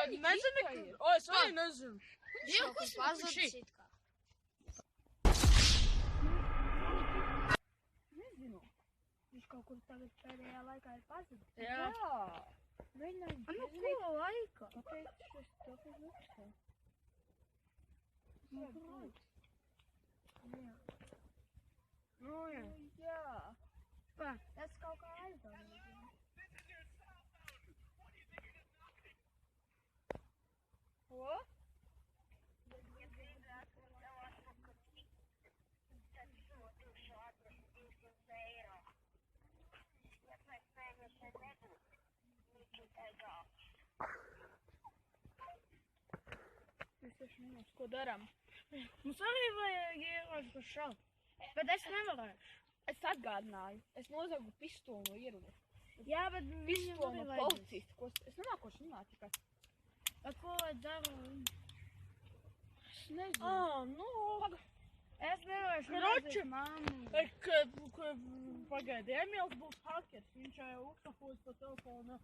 nezini, o, es arī nezinu. Jā, kas pazudis it kā. Nezinu. Viņš kaut kur tagad pēdējā laikā ir pazudis. Jā. Mēģinājums. Ko laika? Kāpēc šis tāpēc lukstā? Jā. Nu, jā. Jā. Pa, tas kaut kā aizdomīgi. Ko? Mēs taču nemaz ko darām. Mums arī vajag ieroči, kas šaut. Bet es nevarēšu. Es atgādināju, es nozagu pistoli no ieroča. Jā, bet Pistoli no policista. Es nemāku, ko šņimāt tikai. Bet ko lai daru? Es nezinu. Nu, Es nevarēšu Kroči! neredzēt mammu. Pagaidi, Emils būs hakers. Viņš jau uzsakojas pa telefonu.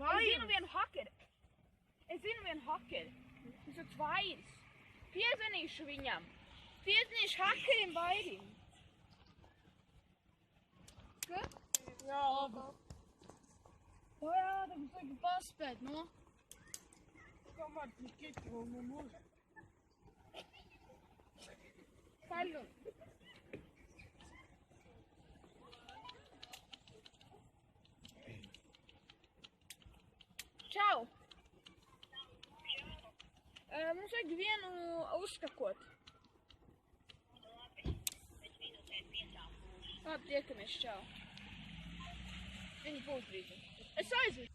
Vai? Es zinu vienu hakeri. Viņš ir vairs. Piezvanīšu viņam. Piezvanīšu hakerim vairim. Ka? Jā, labi. Jā, tad mums vajag paspēt, no? Kamēr Nikita vēl nemūs. Paļu. Čau! Mums vajag vienu uzskakot. Labi, tiekamies, čau. Viņi būs brīdī. Es aizvedu.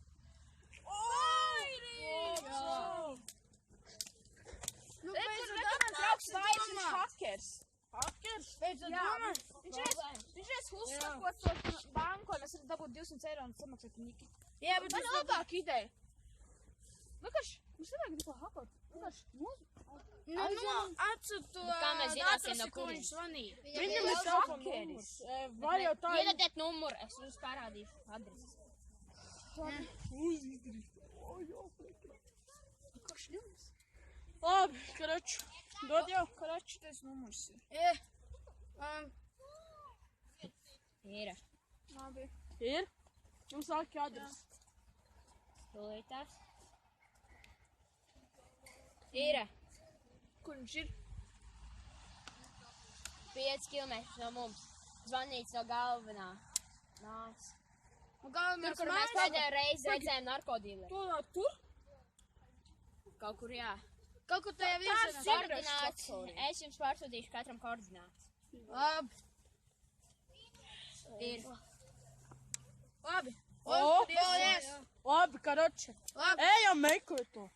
Nu, Mans draugs vairs ir hakers. Hakers? Jā, viņš reiz uzskakot to banku, un mēs varam dabūt 200 eiro un samaksāt Nikitu. Jā, bet Man labāka ideja. Vienkārši, mums nevajag neko hakot. Vienkārši, atsūt to kā mēs zināsim, no adresi, ko kuras? viņš zvanīja. viņam ir telefona numurs. Vai jau tā ir? Iedodiet numuru, es jums parādīšu adresi. Kurš jums? Labi, karaču. Dod jau, karaču, tas numurs ir. Ir. Labi. Ir? Jums sāk adresi. Tūlītās. Ir. Kur viņš ir? 5 kilometrus no mums. Zvanīts no galvenā. Nāc. Galvenais Tur, kur mēs pēdējo reizi redzējām narkodīleri. Tur? Kaut kur, jā. Kaut kur tajā virzienā. Koordināts. Es jums pārsūtīšu katram koordināts. Labi. Ir. Labi. O, Paldies. labi, karaču. Labi. Ejam meklēt to.